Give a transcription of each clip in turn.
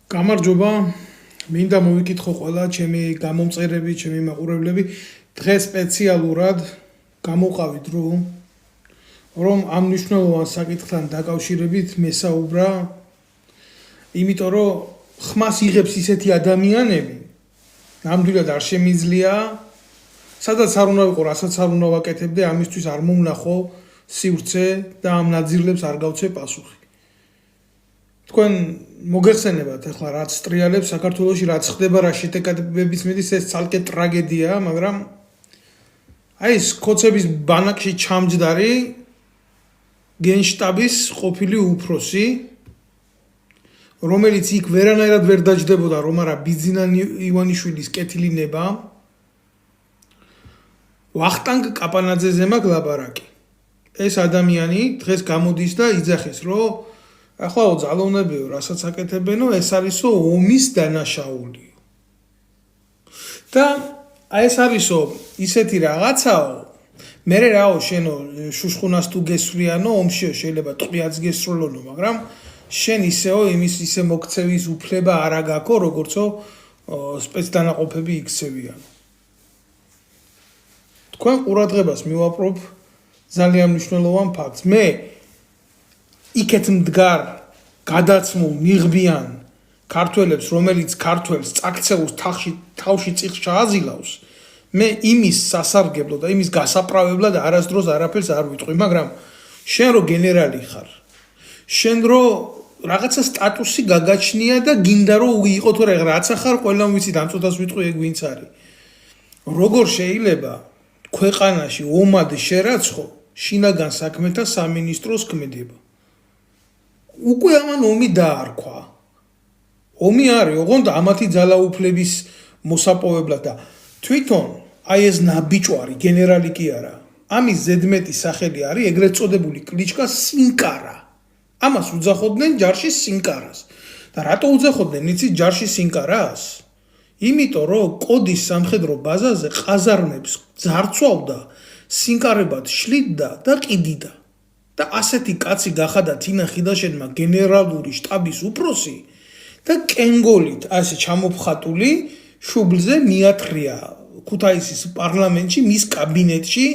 გამარჯობა, მინდა მოვიკითხო ყველა ჩემი გამომწერები, ჩემი მაყურებლები, დღეს სპეციალურად გამოვყავით რომ ამ მნიშვნელოვან საკითხთან დაკავშირებით მესაუბრა, იმიტომ რომ ხმას იღებს ისეთი ადამიანები, ნამდვილად არ შემიძლია, სადაც არ უნდა ვიყო, რასაც არ უნდა ვაკეთებდე, ამისთვის არ მომნახო სივრცე და ამ ნაძირლებს არ გავცე პასუხი. თქვენ მოგეხსენებათ ახლა რაც ტრიალებს საქართველოში რაც ხდება რა შეტაკებების მიდის ეს ცალკე ტრაგედია, მაგრამ აი ეს კოცების ბანაკში ჩამჯდარი გენშტაბის ყოფილი უფროსი, რომელიც იქ ვერანაირად ვერ დაჯდებოდა რომ არა ბიძინა ივანიშვილის კეთილი ნება, ვახტანგ კაპანაძეზე მაქვს ლაპარაკი. ეს ადამიანი დღეს გამოდის და იძახის რომ ახლა ძალოვნებიო, რასაც აკეთებენო, ეს არისო ომის დანაშაული. და ეს არისო ისეთი რაღაცაო, მე რაო შენო შუშხუნას თუ გესვრიანო, ომშიო შეიძლება ტყვიაც გესროლონო, მაგრამ შენ ისეო იმის ისე მოქცევის უფლება არ აგაქო, როგორცო სპეცდანაყოფები იქცევიან. თქვენ ყურადღებას მივაპყრობ ძალიან მნიშვნელოვან ფაქტს. მე იქეთ მდგარ გადაცმულ ნიღბიან ქართველებს, რომელიც ქართველს წაქცეულს თავში წიხს ჩააზილავს, მე იმის სასარგებლო და იმის გასაправებლად არასდროს არაფერს არ ვიტყვი, მაგრამ შენ რო გენერალი ხარ, შენ რო რაღაცა სტატუსი გაგაჩნია და გინდა რომ იყო თუ რაღაცა ხარ, ყველამ ვიცით ამ წუთას ვიტყვი ეგ ვინც არის. როგორ შეიძლება ქვეყანაში ომად შერაცხო შინაგან საქმეთა სამინისტროს ქმედება? უკვე ამან ომი დაარქვა. ომი არის, ოღონდ ამათი ძალაუფლების მოსაპოვებლად და თვითონ აი ეს ნაბიჭვარი გენერალი კი არა. ამის ზედმეტი სახელი არის ეგრეთ წოდებული კლიჩკა სინკარა. ამას უძახოდნენ ჯარში სინკარას. და რატო უძახოდნენ იცით ჯარში სინკარას? იმიტომ რომ კოდის სამხედრო ბაზაზე ყაზარმებს ძარცვავდა, სინკარებად შლიდდა და ყიდიდა. და ასეთი კაცი გახადა თინა ხიდაშენმა გენერალური შტაბის უფროსი და კენგოლით ასე ჩამოფხატული შუბლზე მიათხრია ქუთაისის პარლამენტში, მის კაბინეტში,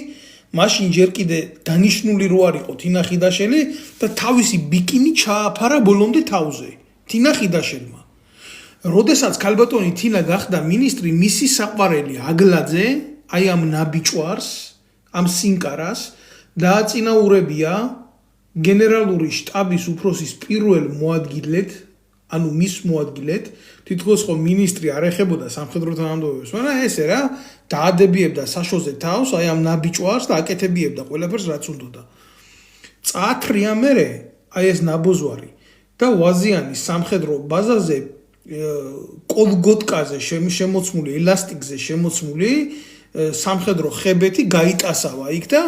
მაშინ ჯერ კიდე დანიშნული რო არ იყო თინა ხიდაშელი და თავისი ბიკინი ჩააფარა ბოლომდე თავზე თინა ხიდაშელმა. როდესაც ქალბატონი თინა გახდა მინისტრი, მისი საყვარელი აგლაძე, აი ამ ნაბიჭვარს, ამ სინკარას დააწინაურებია გენერალური შტაბის უფროსის პირველ მოადგილედ, ანუ მის მოადგილედ, თითქოს ხო მინისტრი არ ეხებოდა სამხედრო თანამდებობებს, მაგრამ ესე რა დაადებიებდა საშოზე თავს აი ამ ნაბიჭვარს და აკეთებიებდა ყველაფერს რაც უნდოდა. წაათრია მერე აი ეს ნაბოზვარი და ვაზიანის სამხედრო ბაზაზე კოლგოტკაზე შემოცმული, ელასტიკზე შემოცმული სამხედრო ხებეთი გაიტასავა იქ და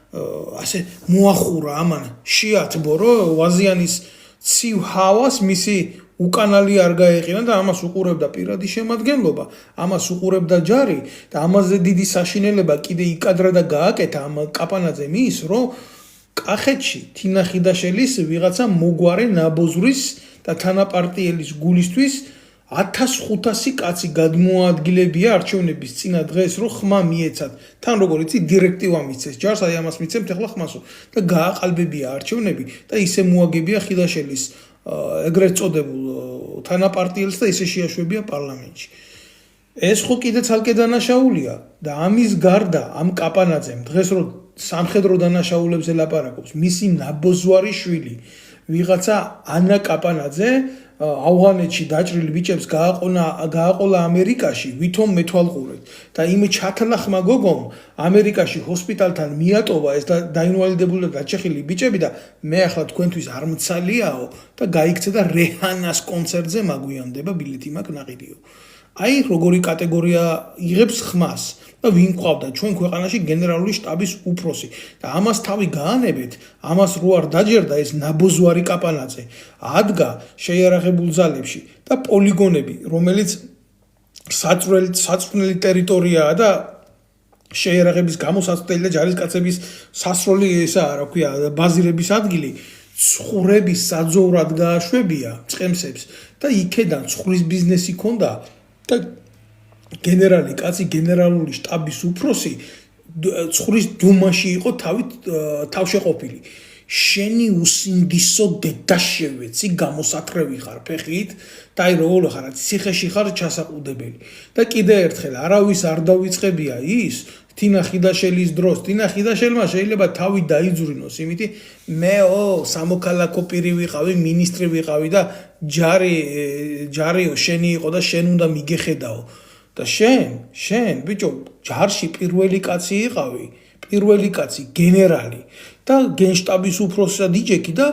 ასე მოახურა ამან შეათბო რომ ვაზიანის ცივ ჰავას მისი უკანალი არ გაეყინა და ამას უყურებდა პირადი შემადგენლობა, ამას უყურებდა ჯარი და ამაზე დიდი საშინელება კიდე იკადრა და გააკეთა ამ კაპანაძემ ის რომ კახეთში თინა ხიდაშელის ვიღაცა მოგვარე ნაბოზვრის და თანაპარტიელის გულისთვის 1500 კაცი გადმოადგილებია არჩევნების წინა დღეს რომ ხმა მიეცათ. თან როგორ იცი დირექტივა მიცეს ჯარს, აი ამას მიცემთ ახლა ხმასო და გააყალბებია არჩევნები და ისე მოაგებია ხიდაშელის ეგრეთ წოდებულ თანაპარტიელს და ისე შეაშვებია პარლამენტში. ეს ხო კიდე ცალკე დანაშაულია და ამის გარდა ამ კაპანაძემ დღეს რომ სამხედრო დანაშაულებზე ლაპარაკობს, მისი ნაბოზვარი შვილი ვიღაცა ანა კაპანაძე ავღანეთში დაჭრილი ბიჭებს გააყოლა ამერიკაში ვითომ მეთვალყურეთ და იმ ჩათლახმა გოგომ ამერიკაში ჰოსპიტალთან მიატოვა ეს დაინვალიდებული და დაჭეხილი ბიჭები და მე ახლა თქვენთვის არ მცალიაო და გაიქცე და რეჰანას კონცერტზე მაგვიანდება ბილეთი მაქვს ნაყიდიო. აი როგორი კატეგორია იღებს ხმას და ვინ ყავდა ჩვენ ქვეყანაში გენერალური შტაბის უფროსი და ამას თავი გაანებეთ, ამას რო არ დაჯერდა ეს ნაბოზვარი კაპანაძე ადგა შეიარაღებულ ძალებში და პოლიგონები, რომელიც საწვრილი ტერიტორიაა და შეიარაღების გამოსაცდელი და ჯარისკაცების სასროლი ესაა, რა ქვია, ბაზირების ადგილი ცხრების საძოვრად გააშვებია წემსებს და იქედან ცხვრის ბიზნესი ქონდა და გენერალი კაცი გენერალური შტაბის უფროსი ცხვრის დუმაში იყო თავშეყოფილი შენი უსინდისო დედა შევეცი გამოსათრევი ხარ ფეხით და აი როგორ ხარ ციხეში ხარ ჩასაყუდებელი და კიდე ერთხელ არავის არ დავიწყებია ის თინა ხიდაშელის დროს თინა ხიდაშელმა შეიძლება თავი დაიძვრინოს იმითი მეო სამოქალაქო პირი ვიყავი მინისტრი ვიყავი და ჯარიო შენი იყო და შენ უნდა მიგეხედაო და შენ ბიჭო ჯარში პირველი კაცი იყავი პირველი კაცი გენერალი და გენშტაბის უფროსად იჯექი და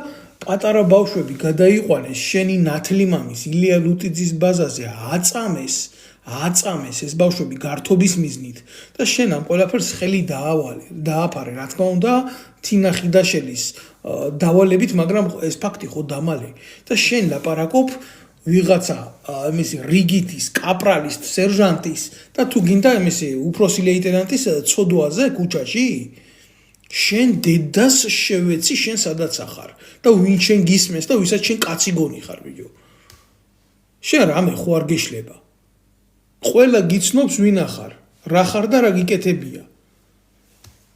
პატარა ბავშვები გადაიყვანეს შენი ნათლი მამის ილია ლუტიძის ბაზაზე აწამეს ეს ბავშვები გართობის მიზნით და შენ ამ ყველაფერს ხელი დააფარე რა თქმა უნდა თინა ხიდაშელის დავალებით მაგრამ ეს ფაქტი ხო დამალე და შენ ლაპარაკობ ვიღაცა იმისი რიგითის კაპრალის სერჟანტის და თუ გინდა იმისი უფროსი ლეიტენანტის ცოდვაზე ქუჩაში შენ დედას შევეცი შენ სადაც ახარ და ვინ შენ გისმენს და ვისაც შენ კაცი გონი ხარ ბიჭო შენ რამე ხო არ გეშლება ყველა გიცნობს ვინ ახარ რა ხარ და რა გიკეთებია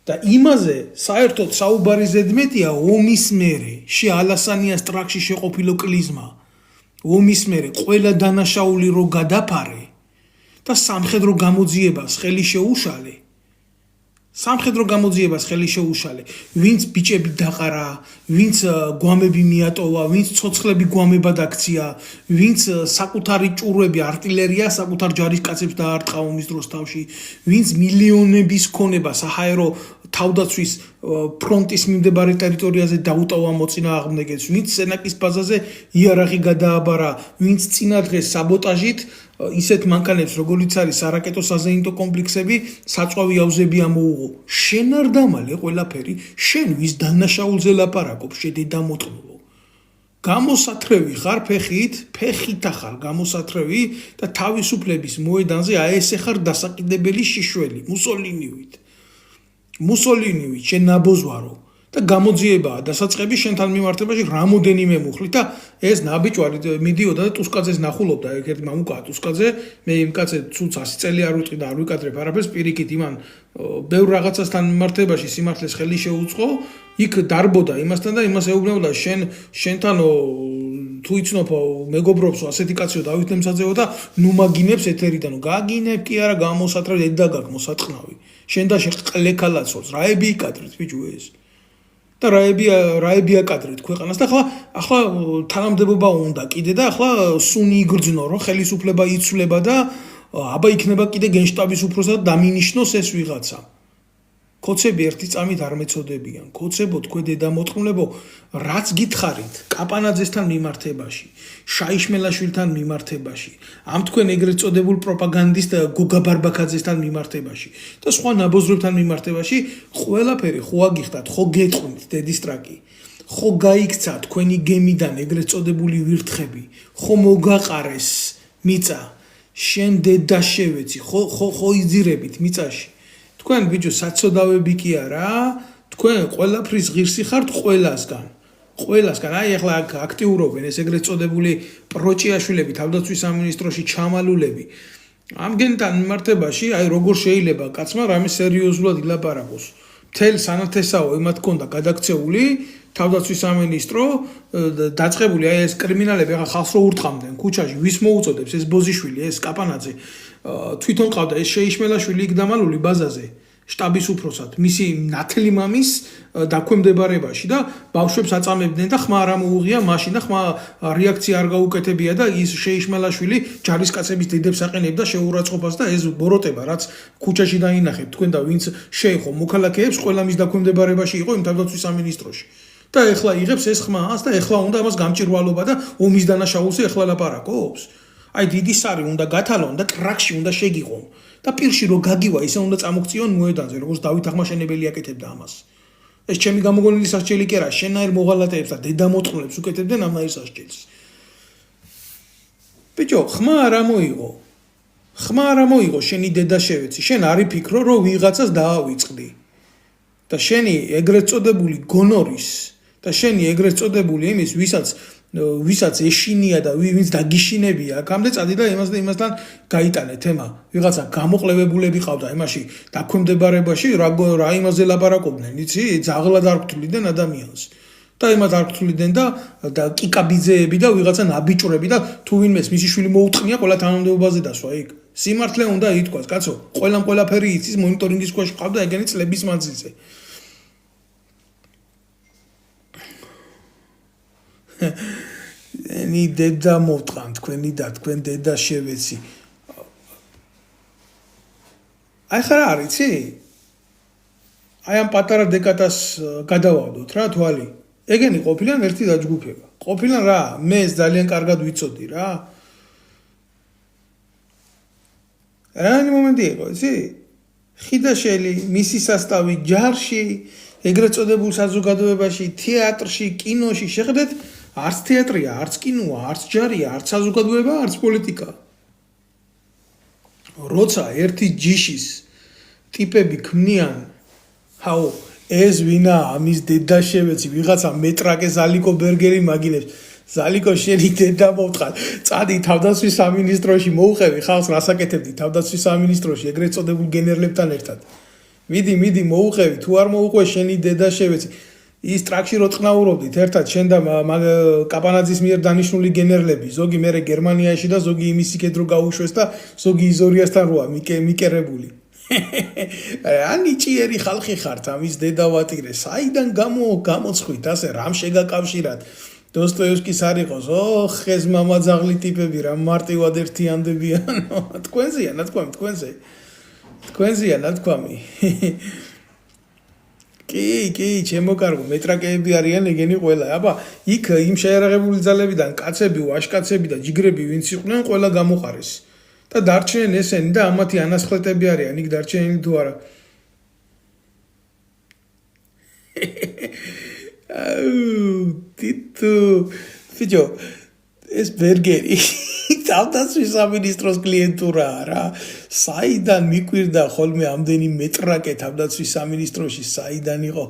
და იმაზე საერთოდ საუბარი ზედმეტია ომის მერე ალასანიას ტრაქში შეყოფილო კლიზმა ომის მერე ყველა დანაშაული რო გადაფარე და სამხედრო გამოძიებას ხელი შეუშალე ვინც ბიჭები დაყარა ვინც გვამები მიატოვა ვინც ცოცხლები გვამებად აქცია ვინც საკუთარი ჭურვები артиლერია საკუთარ ჯარისკაცებს დაარტყა ომის დროს თავში ვინც მილიონების ქონება საჰაერო თავდაცვის ფრონტის მიმდებარე ტერიტორიაზე დაუტოვა მოწინააღმდეგეს ვინც სენაკის ბაზაზე იარაღი გადააბარა ვინც წინა დღეს საბოტაჟით ისეთ მანქანებს როგორიც არის არაკეტო საზეიმტო კომპლექსები საწვავი აუზები ამოუღო შენ არ დამალე ყველაფერი შენ ვის დანაშაულზე ლაპარაკობ შედედა მოწყნულო გამოსათრევი ხარ ფეხით ახარ გამოსათრევი და თავისუფლების მოედანზე აი ესე ხარ დასაყიდებელი შიშველი მუსოლინივით შენ ნაბოძვარო და გამოძიებაა დასაწყები შენთან მიმართებაში რამოდენიმე მუხლით და ეს ნაბიჯვარი მიდიოდა და ტუსკაძეს ნახულობდა ერთ მამუკა ტუსკაძე მე იმ კაცზე ცუც 100 წელი არ ვიტყვი და არ ვიკადრებ არაფერს პირიქით იმან ბევრ რაღაცასთან მიმართებაში სიმართლეს ხელი შეუწყო იქ დარბოდა იმასთან და იმას ეუბნებოდა შენთანო თუ იცნობ მეგობრობსო ასეთი კაციო დავით ნემსაძეო და ნუ მაგინებს ეთერიდანო გაგინებ კი არა გამოსათრევი ედა გაკ მოსატყნავი შენ და შეყლექალაცოს რაები იკადრეთ ბიჭო ეს და რაები აკადრეთ ქვეყანას და ახლა თანამდებობა უნდა კიდე და ახლა სუნი იგრძნო რომ ხელისუფლება იცვლება და აბა იქნება კიდე გენშტაბის უფროსად დამინიშნოს ეს ვიღაცა კოცები ერთი წამით არ მეწოდებიან კოცებო თქვენ დედამოწყმლებო რაც გითხარით კაპანაძესთან მიმართებაში შაიშმელაშვილთან მიმართებაში ამ თქვენ ეგრეთ წოდებულ პროპაგანდისტ გოგა ბარბაქაძესთან მიმართებაში და სხვა ნაბოზრებთან მიმართებაში ყველაფერი ხო აგიხდათ ხო გეტყვით დედისტრაკი ხო გაიქცა თქვენი გემიდან ეგრეთ წოდებული ვირთხები ხო მოგაყარეს მიწა შენ დედა შევეცი ხო იძირებით მიწაში თქვენ ბიჭო საცოდავები კი არა თქვენ ყველაფრის ღირსი ხართ ყველასგან აი ახლა აქტიურობენ ეს ეგრეთ წოდებული პროჭიაშვილები თავდაცვის სამინისტროში ჩამალულები ამგენთან მიმართებაში აი როგორ შეიძლება კაცმა რამე სერიოზულად ილაპარაკოს მთელ სანათესაო იმათ ქონდა გადაქცეული თავდაცვის სამინისტრო დაწყებული აი ეს კრიმინალები ახლა ხალხს რო ურტყამდნენ ქუჩაში ვის მოუწოდებს ეს ბოზიშვილი ეს კაპანაძე თვითონ ყავდა ეს შეიშმელაშვილი იქ დამალული ბაზაზე შტაბის უფროსად მისი ნათლი მამის დაქვემდებარებაში და ბავშვებს აწამებდნენ და ხმა არ ამოუღია მაშინ და ხმა რეაქცია არ გაუკეთებია და ის შეიშმელაშვილი ჯარისკაცების დედებს აყენებდა შეურაცხყოფას და ეს ბოროტება რაც ქუჩაში დაინახეთ თქვენ და ვინც შეეხო მოქალაქეებს ყველა მის დაქვემდებარებაში იყო იმ თავდაცვის სამინისტროში და ეხლა იღებს ეს ხმას და ეხლა უნდა ამას გამჭირვალობა და ომის დანაშაულზე ეხლა ლაპარაკობს აი დიდი სარი უნდა გათალონ და ტრაქში უნდა შეგიყონ და პირში რო გაგივა ისე უნდა წამოგწიონ მოედანზე როგორც დავით აღმაშენებელი აკეთებდა ამას ეს ჩემი გამოგონილი სასჯელი კი არა შენაერ მოღალატეებს და დედამოწყმლებს უკეთებდნენ ამაერ სასჯელს ბიჭო ხმა არ ამოიღო შენი დედა შევეცი შენ არი ფიქრო რომ ვიღაცას დაავიწყდი და შენი ეგრეთ წოდებული გონორის და შენი ეგრეთ წოდებული იმის ვისაც ეშინია და ვინც დაგიშინებია აქამდე წადი და იმასთან გაიტანე თემა ვიღაცა გამოყლებებულები ყავდა იმაში დაქვემდებარებაში რა იმაზე ლაპარაკობდნენ იცი ძაღლად არ გთვლიდნენ ადამიანს და იმათ არ გთვლიდნენ და კიკაბიძეები და ვიღაცა ნაბიჭრები და თუ ვინმეს მისი შვილი მოუწყნია ყველა თანამდებობაზე დასვა იქ სიმართლე უნდა ითქვას კაცო ყველაფერი იცის მონიტორინგის ქვეშ ყავდა ეგენი წლების მანძილზე ენი დედა მოვტყან თქვენი და თქვენ დედა შევეცი აი ხარ არიცი აი ამ პატარა დეკატას გადავავდოთ რა თვალი ეგენი ყოფილან ერთი დაჯგუფება ყოფილან რა მე ძალიან კარგად ვიცოდი რა რაიმე მომენტი იყო იცი ხიდაშელი მისი სასტავი ჯარში ეგრეთ წოდებულ საზოგადოებაში თეატრში კინოში შეხედეთ არც თეატრია არც კინოა არც ჯარია არც საზოგადოება არც პოლიტიკა როცა ერთი ჯიშის ტიპები ქმნიან ჰაო ეს ვინა ამის დედა შევეცი ვიღაცა მეტრაკე ზალიკო ბერგერი მაგინებს ზალიკო შენი დედა მოვტყან წადი თავდაცვის სამინისტროში მოუყევი ხალხს რასაკეთებდი თავდაცვის სამინისტროში ეგრეთ წოდებულ გენერლებთან ერთად მიდი მოუყევი თუ არ მოუყვე შენი დედა შევეცი ის ტრაქში რო წნაურობდით ერთად შენ და კაპანაძის მიერ დანიშნული გენერლები ზოგი მერე გერმანიაში და ზოგი იმის იქეთ რო გაუშვეს და ზოგი იზორიასთან როა მიკერებული ანიჭიერი ხალხი ხართ ამის დედა ვატირე საიდან გამოცხვით ასე რამ შეგაკავშირათ დოსტოევსკის არ იყოს ხეს მამაძაღლი ტიპები რა მარტივად ერთიანდებიან თქვენზეა ნათქვამი თქვენზეა ნათქვამი კი ჩემო კარგო მეტრაკეები არიან ეგენი ყველა აბა იქ იმ შეერაღებული ძალებიდან კაცები ვაშკაცები და ჯიგრები ვინც იყვნენ ყველა გამოყარეს და დარჩნენ ესენი და ამათი ანასხლეტები არიან იქ დარჩენილი თუ არა ტიტუ ფიჯო ეს ბერგერი თავდაცვის სამინისტროს კლიენტურაა რა საიდან მიკვირდა ხოლმე ამდენი მეტრაკე თავდაცვის სამინისტროში საიდან იყო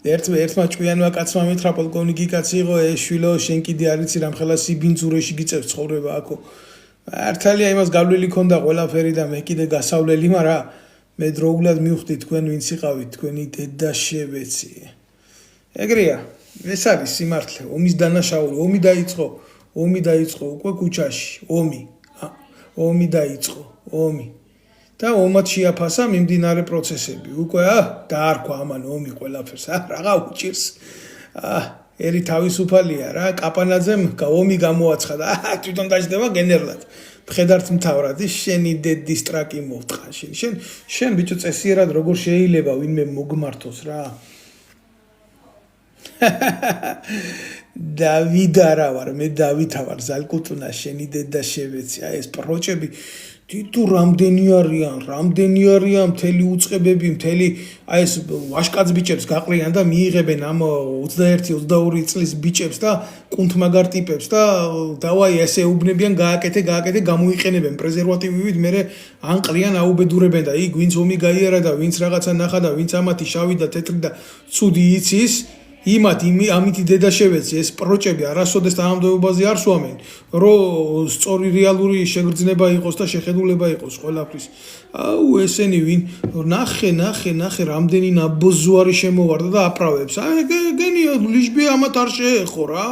ერთმა ჭკვიანმა კაცმა მითხრა პოლკოვნიკი კაცი იყო შვილო შენ კიდე არ იცი რამხელა სიბინძურეში გიწევს ცხოვრება აქო მართალია იმას გავლილი ქონდა ყველაფერი და მე კიდე გასავლელი მაგრამ მე დროულად მივხვდი თქვენ ვინც იყავით თქვენი დედა შევეცი ეგრეა ეს არის სიმართლე ომის დანაშაული ომი დაიწყო უკვე ქუჩაში ომი დაიწყო და ომად შეაფასა მიმდინარე პროცესები უკვე დაარქვა ამან ომი ყველაფერს რაღა უჭირს ერი თავისუფალია რა კაპანაძემ ომი გამოაცხადა თვითონ დაждდება გენერლად მხედართ მთავრად შენი დედის ტრაკი მოვტყან შენ ბიჭო წესიერად როგორ შეიძლება ვინმე მოგმართოს რა დავიდა რა ვარ მე დავითა ვარ ზალკუტუნა შენი დედა შევეცი ეს პროჭები თითო რამდენი არიან მთელი უწყებები მთელი ეს ვაშკაც ბიჭებს გაყრიან და მიიღებენ ამ 21-22 წლის ბიჭებს და კუნთმაგარ ტიპებს და დავაი ესე უბნებიან გააკეთე გამოიყენებენ პრეზერვატივივით მე ანყრიან აუბედურებენ და იქ ვინც ომი გაიარა და ვინც რაღაცა ნახა და ვინც ამათი შავი და თეთრი და ცუდი იცის ამითი დედა შევეცი ეს პროჭები არასოდეს თანამდებობაზე არ სვამენ რომ სწორი რეალური შეგრძნება იყოს და შეხედულება იყოს ყველაფრის ესენი ვინ ნახე რამდენი ნაბოზვარი შემოვარდა და აპრავებს ეგენი ლიჟბი ამათ არ შეეხო რა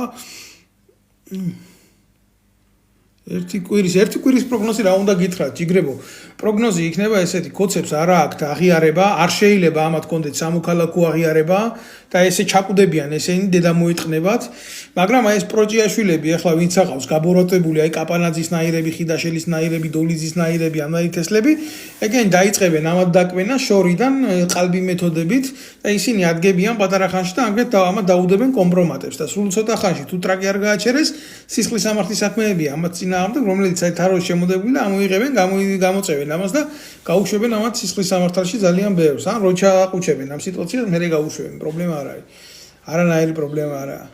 ერთი კვირის პროგნოზი რა უნდა გითხრათ ჯიგრებო პროგნოზი იქნება ესეთი კოცებს არა აქვთ აღიარება არ შეიძლება ამათ კონდეთ სამოქალაქო აღიარება და ესე ჩაკვდებიან ესენი დედა მოიტყნებათ მაგრამ აი ეს პროჭიაშვილები ახლა ვინც აყავს გაბოროტებული აი კაპანაძის ნაირები ხიდაშელის ნაირები დოლიძის ნაირები ამაითესლები ეგენ დაიწყებენ ამათ დაკვენა შორიდან ყალბი მეთოდებით და ისინი ადგებიან პატარა ხანში და ამათ დაუდებენ კომპრომატებს და სულ ცოტა ხანში თუ ტრაკი არ გააჩერეს სისხლის სამართლის საქმეები ამათ წინააღმდეგ რომელიც საერთაშორისო შემოდებული და ამოიღებენ გამოწევენ ამას და გაუშვებენ ამათ სისხლის სამართალში ძალიან ბევრს ან როჩა აყუჩებენ ამ სიტუაციას მე გაუშვებენ პრობლემა არ არის არანაირი პრობლემა არაა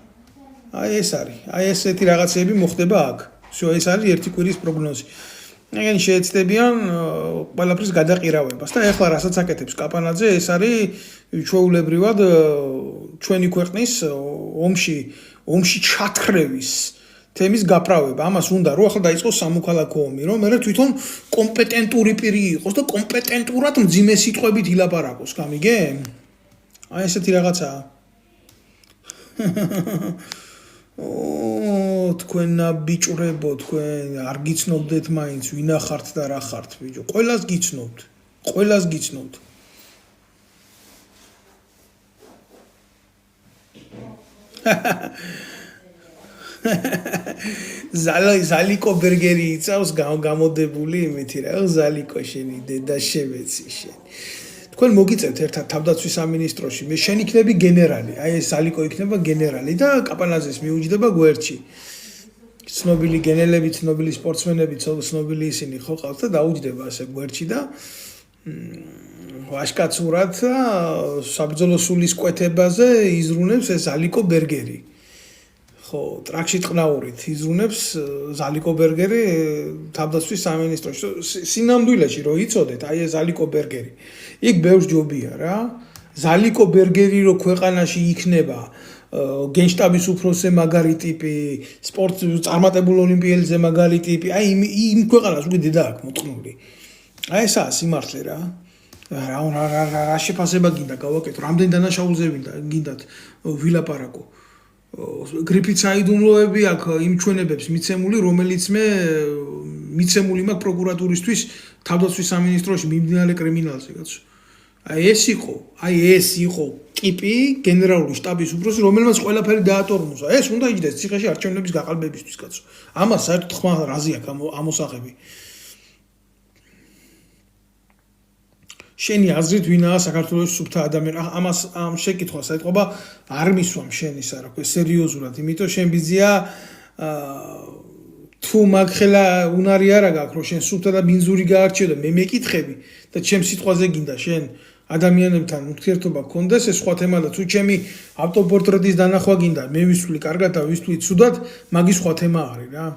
აი ეს არის აი ესეთი რაღაცები მოხდება აქ всё ეს არის ერთი კვირის პროგნოზი ეგენ შეეცდებიან ყველაფრის გადაყირავებას და ეხლა რასაც აკეთებს კაპანაძე ეს არის ჩვეულებრივად ჩვენი ქვეყნის ომში ჩათხრევის თემის გაправება. ამას უნდა რომ ახლა დაიწყოს სამოქალაქო ომი, რომ მე თვითონ კომპეტენტური პირი იყოს და კომპეტენტურად მძიმე სიტყვებით ილაპარაკოს, გამიგენ? აი ესეთი რაღაცაა. თქვენ ბიჭრებო, თქვენ არ გიცნობდეთ მაინც ვინა ხართ და რა ხართ, ბიჭო. ყველას გიცნობთ. ზალიკო ბერგერი იწავს გამოდებული იმითი რა, ზალიკო შენი დედა შემეცი შენ. თქვენ მოგიწევთ ერთად თავდაცვის სამინისტროში, მე შენ იქნები გენერალი, აი ეს ზალიკო იქნება გენერალი და კაპანაძეს მიუჯდება გვერდში. ცნობილი გენელები, ცნობილი სპორტსმენები, ცნობილი ისინი ხო ყავთ და დაუჯდება ასე გვერდში და ვაშკაცურად საბრძოლო სულის კვეთებაზე იზრუნებს ეს ზალიკო ბერგერი. ხო, ტრაქში ტყნაურით იზრუნებს ზალიკო ბერგერი თავდაცვის სამინისტროში. სინამდვილეში რო იცოდეთ, აი ეს ზალიკო ბერგერი. იქ ბევრს ჯობია რა. ზალიკო ბერგერი რო ქვეყანაში იქნება გენშტაბის უფროსზე მაგარი ტიპი, სპორტ წარმატებულ ოლიმპიელზე მაგარი ტიპი, აი იმ ქვეყანას უკვე დედა აქვს მოწყნული. აი ესაა სიმართლე რა. რა შეფასება გინდა გავაკეთო, რამდენი დანაშაულზე გინდათ ვილაპარაკო. გრიფით საიდუმლოები აქ იმ ჩვენებებს მიცემული, რომელიც მე მიცემული მაქვს პროკურატურისთვის თავდაცვის სამინისტროში მიმდინარე კრიმინალზე კაცო. აი ეს იყო ტიპი გენერალური შტაბის უფროსი, რომელმაც ყველაფერი დაატორმოზა. ეს უნდა იჯდეს ციხეში არჩევნების გაყალბებისთვის კაცო. ამას საერთოდ ხმა რაზი აქვს ამოსაღები. შენი აზრით ვინაა საქართველოს სუფთა ადამიანი? ამას ამ შეკითხვას ეთყობა არ მისვამ შენ ისა რა ქვია სერიოზულად, იმიტომ შენ ბიზია თუ მაგ ხელა უნარი არა გაქვს რომ შენ სუფთა და ბინძური გაარჩიო და მე მეკითხები და ჩემ სიტყვაზე გინდა შენ ადამიანებთან ურთიერთობა გქონდეს, ეს სხვა თემა და თუ ჩემი ავტოპორტრეტის დანახვა გინდა, მე ვისვლი კარგად და ვისვლი ცუდად, მაგის სხვა თემა არის რა.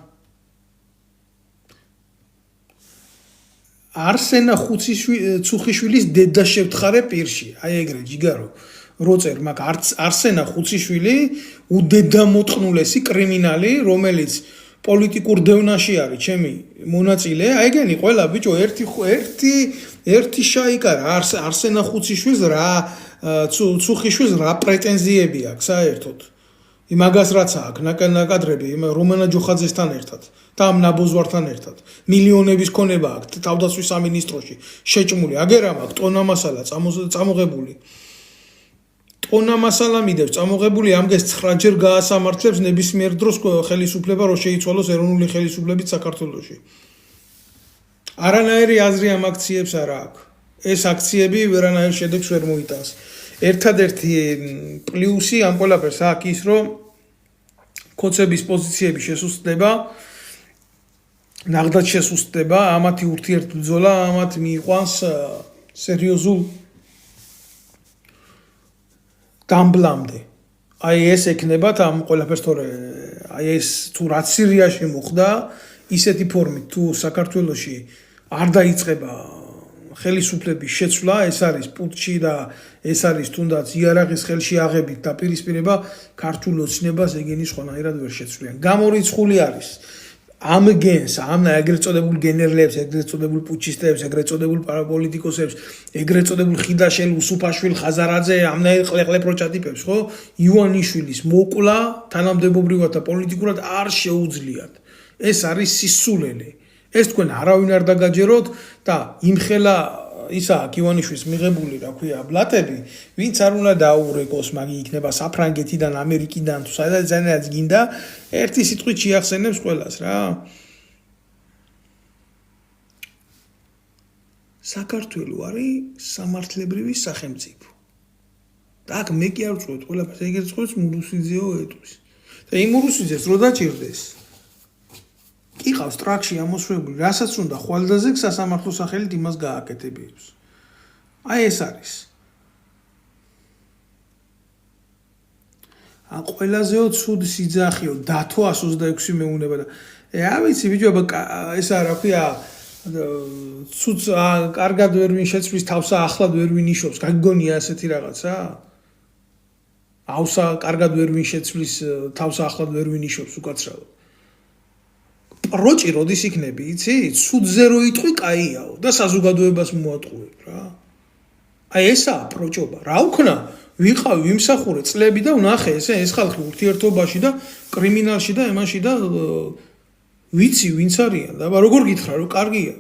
არსენა ცუხიშვილის დედა შევთხარე პირში. აი ეგრე ჯიგარო. როწერ მაგ არსენა ხუციშვილი უდედამოტყნულესი კრიმინალი, რომელიც პოლიტიკურ დევნაში არის ჩემი მონაწილე. აი ეგენი ყველა ბიჭო ერთი შაიკარა არსენა ხუციშვილს რა ცუხიშვილს რა პრეტენზიები აქვს საერთოდ. იმაგას რაც აქვს ნაკადრები რომანა ჯოხაძესთან ერთად და ამ ნაბოზვართან ერთად მილიონების ქონება აქვს თავდაცვის სამინისტროში შეჭმული აგერა მაქვს ტონა მასალა წამოღებული ტონა მასალა მიდევს წამოღებული ამგეს 9 ჯერ გაასამართლებს ნებისმიერ დროს ხელისუფლება რო შეიცვალოს ეროვნული ხელისუფლებით საქართველოში არანაირი აზრი ამ აქციებს არ აქვს ეს აქციები ვერანაირ შედეგს ვერ მოიტანს ერთადერთი პლუსი ამ ყველაფერს აქვს ის რომ კოცების პოზიციები შესუსტდება ნახდათ შესუსტდება ამათი ურთიერთბრძოლა ამათ მიიყვანს სერიოზულ დამბლამდე აი ეს ეკნებათ ამ ყველაფერს თორე აი ეს თუ რაც სირიაში მოხდა ისეთი ფორმით თუ საქართველოში არ დაიწყება ხელისუფლების შეცვლა ეს არის პუტჩი და ეს არის თუნდაც იარაღის ხელში აღებით და პირისპირება ქართულ ოცნებას ეგენის ხონაირად ვერ შეცვლიან გამორიცხული არის ამ გენს ამ ეგრეთ წოდებულ გენერლებს ეგრეთ წოდებულ პუტჩისტებს ეგრეთ წოდებულ პოლიტიკოსებს ეგრეთ წოდებულ ხიდაშელ უსუფაშვილ ხაზარაძე ამნაირ ყლეყლეპროჭა ტიპებს ხო ივანიშვილის მოკლა თანამდებობრივად და პოლიტიკურად არ შეუძლიათ ეს არის სისულელე ეს თქვენ არავინ არ დაგაჯეროთ და იმხელა ისა კივანიშვილის მიღებული რა ქვია ბლატები ვინც არ უნდა დაურეკოს მაგი იქნება საფრანგეთიდან ამერიკიდან თუ სადაც გინდა ერთი სიტყვით შეახსენებს ყველას რა საქართველო არის სამართლებრივი სახელმწიფო და აქ მე კი არ ვწყვეტ ყველაფერს ეგრეთ წყვეტს მურუსიძეო ეტყვის და იმ მურუსიძეს რო დაჭირდეს იყავს ტრაქში ამოსვლებული, რასაც უნდა ხვალდაზე სასამართლო სახელით იმას გააკეთებიებს. აი ეს არის. ან ყველაზეო ცუდი სიძახიო დათო 126 მეუნება და არ ვიცი ბიჭო ესა რა ქვია ცუდს კარგად ვერ ვინ შეცვლის თავსა ახლად ვერ ვინ იშობს. გაგონია ასეთი რაღაცა? ავსა კარგად ვერ ვინ შეცვლის თავს ახლად ვერ ვინ იშობს უკაცრავად პროჭი როდის იქნები იცი ცუდზე რო იტყვი კაიაო და საზოგადოებას მოატყუებ რა აი ესაა პროჭობა რა უქნა ვიყავი ვიმსახურე წლები და ვნახე ეს ხალხი ურთიერთობაში და კრიმინალში და ემაში და ვიცი ვინც არიან და როგორ გითხრა რომ კარგია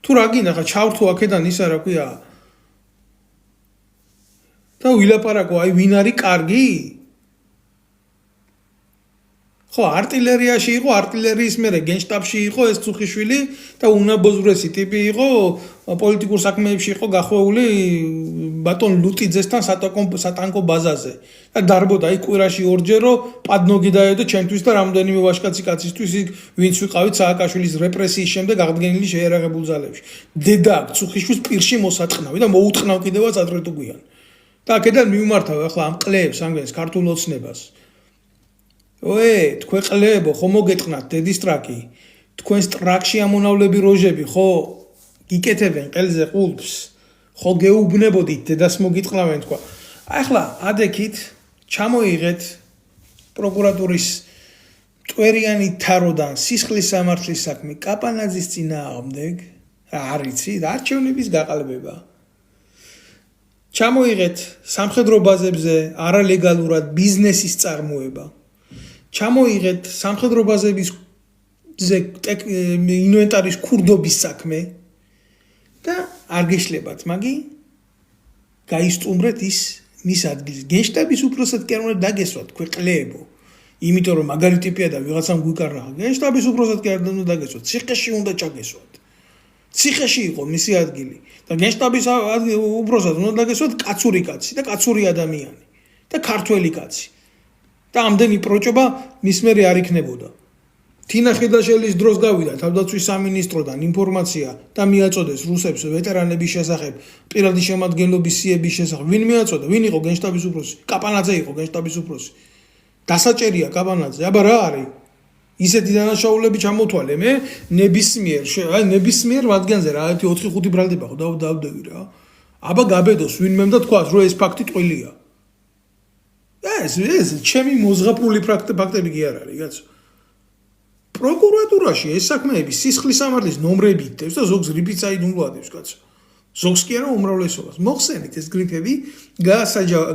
თუ რა გინდა ხა ჩავრთო აქედან ისა რა ქვია და ვილაპარაკო აი ვინ არის კარგი ხო артиллерიაში იყო артиллерიის მერე გენშტაბში იყო ეს ცუხიშვილი და უნაბოზრესი ტიპი იყო პოლიტიკურ საქმეებში იყო გახვეული ბატონ ლუტიძესთან სატანკო ბაზაზე და დარბოდა აი კვირაში ორჯერო პადნოგი დაედო ჩემთვის და რამდენიმე ვაჟკაცი კაცისთვის ვინც ვიყავით სააკაშვილის რეპრესიის შემდეგ აღდგენილი შეერაღებულ ძალებში დედა ცუხიშვილს პირში მოსაწყნავი და მოუწყნავ კიდევაც ადრე თუ გვიან და აქედან მივმართავ ახლა ამ ყლეებს ამგენს ქართულ ოცნებას თქვენ ყლებო ხო მოგეტყნათ დედის ტრაკი თქვენს ტრაკში ამონავლები როჟები ხო გიკეთებენ ყელზე ყულფს ხო გეუბნებოდით დედას მოგიტყნავენ თქვა ახლა ადექით ჩამოიღეთ პროკურატურის ტვერიანი თაროდან სისხლის სამართლის საქმე კაპანაძის წინააღმდეგ არიცი არჩევნების გაყალბება ჩამოიღეთ სამხედრო ბაზებზე არალეგალურად ბიზნესის წარმოება ჩამოიღეთ სამხედრო ბაზების ინვენტარის ქურდობის საქმე და არ გეშლებათ მაგი გაისტუმრეთ ის მის ადგილს გენშტაბის უფროსად კი არ უნდა დაგესვათ თქვენ ყლეებო იმიტომ რომ მაგარი ტიპია და ვიღაცამ გვიკარნახა გენშტაბის უფროსად კი არ უნდა დაგესვათ ციხეში უნდა ჩაგესვათ ციხეში იყო მისი ადგილი და გენშტაბის უფროსად უნდა დაგესვათ კაცური კაცი და კაცური ადამიანი და ქართველი კაცი და ამდენი პროჭობა მის მერე არ იქნებოდა. თინა ხიდაშელის დროს გავიდა თავდაცვის სამინისტროდან ინფორმაცია და მიაწოდეს რუსებს ვეტერანების შესახებ, პირადი შემადგენლობის სიების შესახებ. ვინ მიაწოდა? ვინ იყო გენშტაბის უფროსი? კაპანაძე იყო გენშტაბის უფროსი. დასაჭერია კაპანაძე. აბა რა არის? ისეთი დანაშაულები ჩამოთვალე მე ნებისმიერ მათგანზე რა 4-5 ბრალდება ხო დავდები რა. აბა გაბედოს ვინმემ და თქვას რომ ეს ფაქტი ტყილია. ეს ჩემი მოზღაპული ფაქტები კი არ არის, კაცო. პროკურატურაში ეს საქმეები სისხლის სამართლის ნომრები იტევს და ზოგს გრიფიც აიდუმლოადებს, კაცო. ზოგს კი არა უმრავლესობას. მოხსენით ეს გრიფები,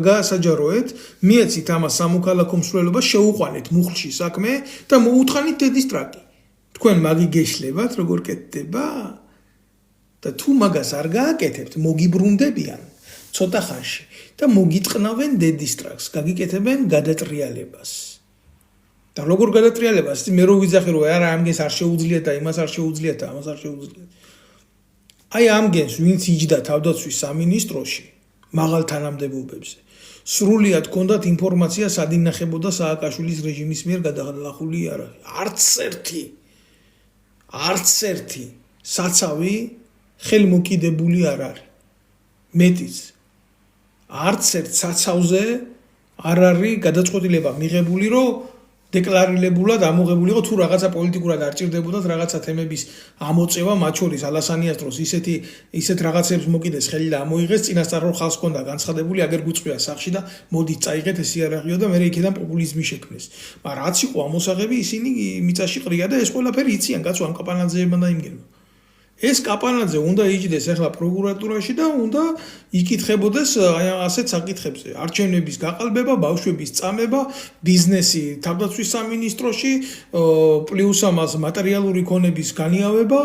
გაასაჯაროეთ, მიეცით ამას სამოქალაქო მსვლელობა, შეუყვანეთ მუხლში საქმე და მოუთხანით დედის ტრაკი. თქვენ მაგი გეშლებათ, როგორ კეთდება? და თუ მაგას არ გააკეთებთ, მოგიბრუნდებიან ცოტა ხანში. და მოგიტყნავენ დედის ტრაკს, გაგიკეთებენ გადატრიალებას. და როგორ გადატრიალებას? მე რო ვიძახი რომ არა ამგენს არ შეუძლიათ და იმას არ შეუძლიათ და ამას არ შეუძლიათ. აი ამგენს ვინც იჯდა თავდაცვის სამინისტროში მაღალ თანამდებობებზე. სრულიად ჰქონდათ ინფორმაცია სად ინახებოდა სააკაშვილის რეჟიმის მიერ გადალახული იარაღი. არც ერთი საცავი ხელმოკიდებული არ არის. მეტიც არც ერთ საცავზე არ არის გადაწყვეტილება მიღებული, რომ დეკლარირებულად ამოღებულიყო თუ რაღაცა პოლიტიკურად არ ჭირდებოდათ რაღაცა თემების ამოწევა, მათ შორის ალასანიას დროს ისეთ რაღაცებს მოკიდეს ხელი და ამოიღეს, წინასწარ რომ ხალხს ჰქონდა განცხადებული, აგერ გვიწვია სახში და მოდით წაიღეთ ეს იარაღიო და მე იქიდან პოპულიზმი შექმნეს. მაგრამ რაც იყო ამოსაღები, ისინი მიწაში ყრია და ეს ყველაფერი იციან, კაცო, ამ კაპანაძეებმა და იმგენმა. ეს კაპანაძე უნდა იჯდეს ახლა პროკურატურაში და უნდა იკითხებოდეს ასეთ საკითხებზე. არჩევნების გაყალბება, ბავშვების წამება, ბიზნესი თავდაცვის სამინისტროში, პლუს ამას მატერიალური ქონების განიავება,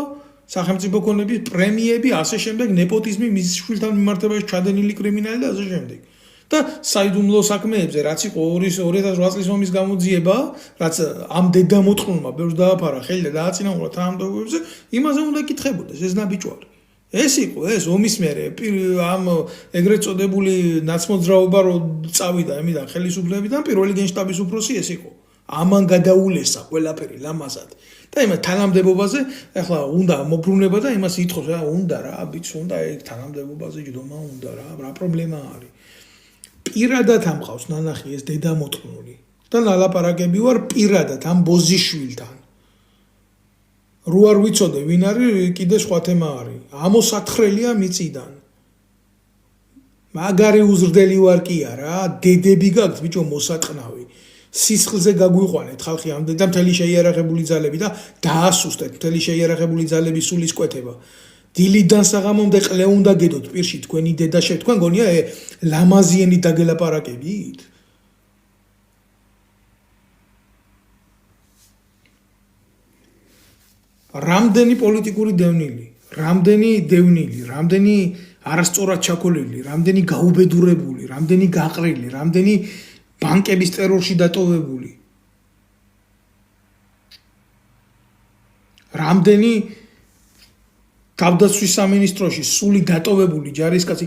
სახელმწიფო ქონების პრემიები, ასე შემდეგ, ნეპოტიზმი, მის შვილთან მიმართებაში ჩადენილი კრიმინალი და ასე შემდეგ. და საიდუმლო საქმეებზე, რაც იყო 2008 წლის ომის გამოძიება, რაც ამ დედამოწყნულმა ბევრს დააფარა ხელი და დააწინაურა თანამდებობებზე, იმაზე უნდა იკითხებოდეს ეს ნაბიჯვარი. ეს იყო ეს ომის მერე ამ ეგრეთ წოდებული ნაცმოძრაობა რო წავიდა იმიდან ხელისუფლებიდან პირველი გენშტაბის უფროსი ეს იყო. ამან გადაულესა ყველაფერი ლამაზად. და იმას თანამდებობაზე ახლა უნდა მობრუნება და იმას ითხოვს რა უნდა რა ბიჭს უნდა ეგ თანამდებობაზე ჯდომა უნდა რა პრობლემა არის. პირადად ამყავს ნანახი ეს დედამოწყნული და ნალაპარაკები ვარ პირადად ამ ბოზიშვილთან. რო არ ვიცოდე ვინ არის, კიდე სხვა თემა არის. ამოსათხრელია მიწიდან. მაგარი უზრდელი ვარ კი არა, დედები გაქვთ ბიჭო მოსატყნავი. სისხლზე გაგვიყვანეთ ხალხი ამდენ და მთელი შეიარაღებული ძალები და დაასუსტეთ მთელი შეიარაღებული ძალების სულისკვეთება. დილიდან საღამომდე ყლე უნდა გედოთ პირში თქვენი დედაშე, თქვენ გონია ლამაზიენი დაგელაპარაკებით? რამდენი პოლიტიკური დევნილი, რამდენი არასწორად ჩაქოლილი, რამდენი გაუბედურებული, რამდენი გაყრილი, რამდენი ბანკების ტერორში დატოვებული. რამდენი თავდაცვის სამინისტროში სული დატოვებული ჯარისკაცი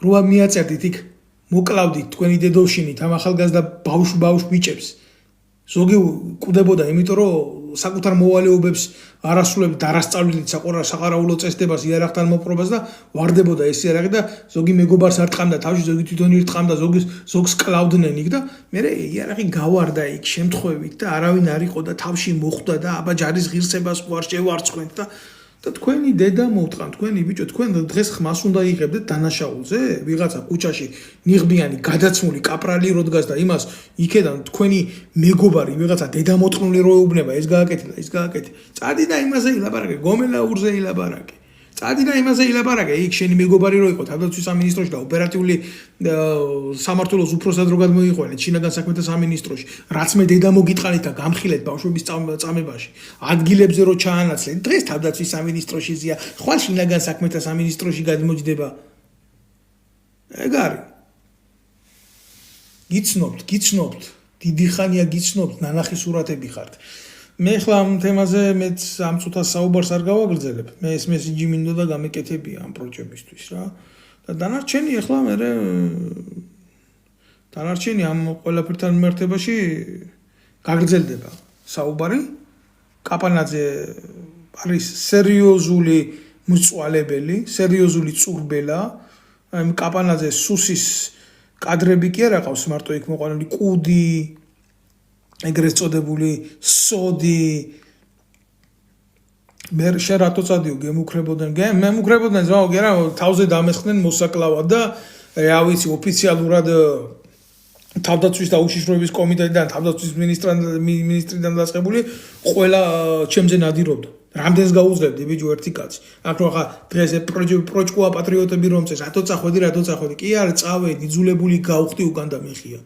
როა მიაწერდით იქ მოკლავდით თქვენი დედოვშინით ამ ახალგაზრდა ბავშვ ბიჭებს. ზოგი კვდებოდა, იმიტომ რომ საკუთარ მოვალეობებს არასრულებდა, არასწავლით საყარაულო წესდებას, იარაღთან მოპყრობას და ვარდებოდა ეს იარაღი და ზოგი მეგობარს არ ტყამდა თავში, ზოგი თვითონ ირტყამდა, ზოგს კლავდნენ იქ და მე იარაღი გავარდა იქ შემთხვევით და არავინ არ იყო და თავში მოხვდა და აბა ჯარის ღირსებას ყوار შევარცხვენთ და თქვენი დედა მოვტყან, თქვენი ბიჭო, თქვენ დღეს ხმას უნდა იღებდეთ დანაშაულზე? ვიღაცა ქუჩაში ნიღბიანი გადაცმული კაპრალი რო დგას და იმას იქედან თქვენი მეგობარი ვიღაცა დედამოტყნული რო ეუბნება, ეს გააკეთე და ის გააკეთე. წადი და იმაზე ილაპარაკე, გომელაურზე ილაპარაკე. წადი და იმაზე ილაპარაკე, იქ შენი მეგობარი რო იყო თავდაცვის სამინისტროში და ოპერატიული სამმართველოს უფროსად რო გადმოიყვანეთ შინაგან საქმეთა სამინისტროში, რაც მე დედა მოგიტყანით და გამხილეთ ბავშვების წამებაში, ადგილებზე რო ჩაანაცვლეთ, დღეს თავდაცვის სამინისტროში ზია, ხვალ შინაგან საქმეთა სამინისტროში გადმოჯდება. ეგ არის. გიცნობთ, დიდი ხანია გიცნობთ, ნანახი სურათები ხართ. მე ხლა ამ თემაზე მეც ამ წუთას საუბარს არ გავაგრძელებ. მე ეს მესიჯი მინდო და გამეკეთებია ამ პროჯექტისთვის რა. და დანარჩენი ახლა მე დანარჩენი ამ ყველაფერთან მიმართებაში გაგრძელდება საუბარი. კაპანაძე არის სერიოზული მწვალებელი, სერიოზული წურბელა. ამ კაპანაძე სუსის კადრები კი არა ყავს მარტო იქ მოყვანილი კუდი, ეგრეთ წოდებული სოდი. მე შენ რატო წადიო გემუქრებოდან? მე მუქრებოდან ზაო გერა თავზე დამესხნენ მოსაკლავად და რა ვიცი ოფიციალურად თავდაცვის და უშიშროების კომიტეტიდან თავდაცვის მინისტრიდან დასწრებული ყველა ჩემზე ნადირობდა. რამდენს გაუძლებდი ბიჭო ერთი კაცი. აქ რო ხა დღეს პროჭკუა პატრიოტები რომ წეს, რატო წახვედი? კი არა, წავედი, იძულებული გავხდი უკან და მიხია.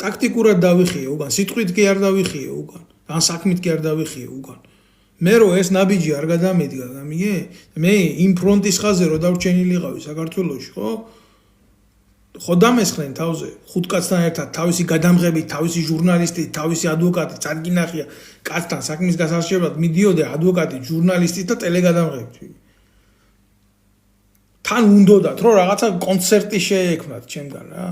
ტაქტიკურად დავიხიე უკან, სიტყვით კი არ დავიხიე უკან, ან საქმით კი არ დავიხიე უკან. მე რო ეს ნაბიჯი არ გადამედგა, გამიგე? მე იმ ფრონტის ხაზზე რო დავრჩენილიყავი საქართველოში, ხო? ხო დამესხნენ თავზე, ხუთ კაცთან ერთად, თავისი გადამღებით, თავისი ჟურნალისტი, თავისი ადვოკატი, წარგინახია, კაცთან საქმის გასარჩევად მიდიოდა ადვოკატი, ჟურნალისტი და ტელეგადამღებით. თან უნდოდათ, რომ რაღაცა კონცერტი შეექმნათ ჩემგან რა.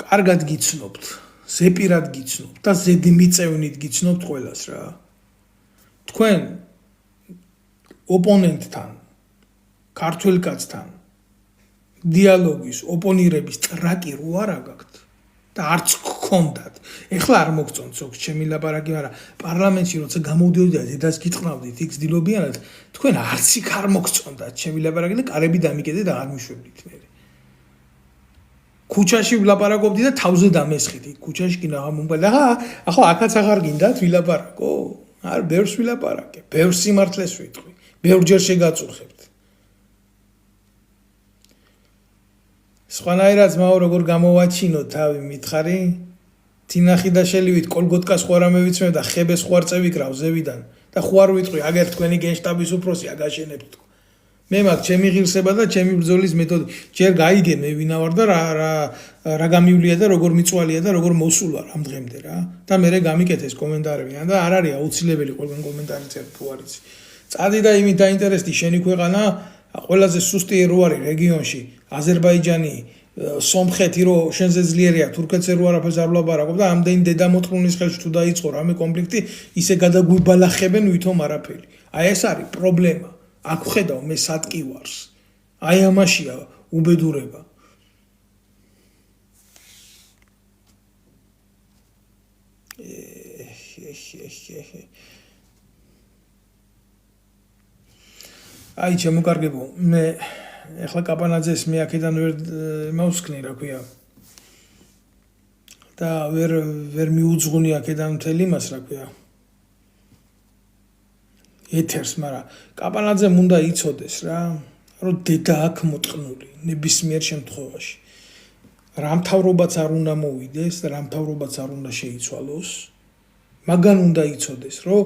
კარგად გიცნობთ, ზეპირად გიცნობთ და ზედმიწევნით გიცნობთ ყველას რა. თქვენ ოპონენტთან, ქართველ კაცთან დიალოგის, ოპონირების ტრაკი რო არა გაქვთ და არც გქონდათ. ეხლა არ მოგწონთ ზოგს ჩემი ლაპარაკი, მაგრამ პარლამენტში როცა გამოდიოდით დედას გიტყნავდით იქ ძდილობიანად, თქვენ არც იქ არ მოგწონდათ ჩემი ლაპარაკი და კარები დამიკიდეთ და არ მიშვებდით მე. ქუჩაში ვლაპარაკობდი და თავზე დამესხით იქ ქუჩაში კი ნაღამომბა და ახლა აქაც აღარ გინდათ ვილაპარაკო? არ ბევრს ვილაპარაკე, ბევრ სიმართლეს ვიტყვი, ბევრჯერ შეგაწურხებთ. სხვანაირად მაო როგორ გამოვაჩინო თავი მითხარი? თინახი და შელივით კოლგოტკას ხوار ამევიცმევ და ხებეს ხوار წევიკრავ ზევიდან და ხوار ვიტყვი აგერ თქვენი გენშტაბის უფროსი აგაშენებთ. მე მაგ ჩემი ღირსება და ჩემი ბრძოლის მეთოდი. ჯერ გაიგე მე ვინა ვარ და რა გამივლია და როგორ მიწვალია და როგორ მოსულ ვარ ამ დღემდე რა. და მე გამიკეთეს კომენტარები და არ არის აუცილებელი ყველგან კომენტარი წერო თუ არ იცი. წადი და იმით დაინტერესდი შენი ქვეყანა ყველაზე სუსტი რო არის რეგიონში აზერბაიჯანი, სომხეთი რო შენზე ძლიერია, თურქეთზე რო არაფერს არ ვლაპარაკობ და ამდენი დედამოწმულის ხელში თუ დაიწყო რამე კონფლიქტი, ისე გადაგვიბალახებენ ვითომ არაფერი. აი ეს არის პრობლემა. აქ ხედავ მე სატკივარს. აი ამაშია უბედურება. აი შემოკარგებო მე ეხლა კაპანაძეს მე აქედან ვერ მოვსკნი რა ქვია და ვერ მიუძღვნი აქედან მთელი იმას რა ქვია ეთერს მაგრამ კაპანაძემ უნდა იცოდეს რა რომ დედა აქ მოტყნული ნებისმიერ შემთხვევაში რა მთავრობაც არ უნდა მოვიდეს და რა მთავრობაც არ უნდა შეიცვალოს მაგან უნდა იცოდეს რომ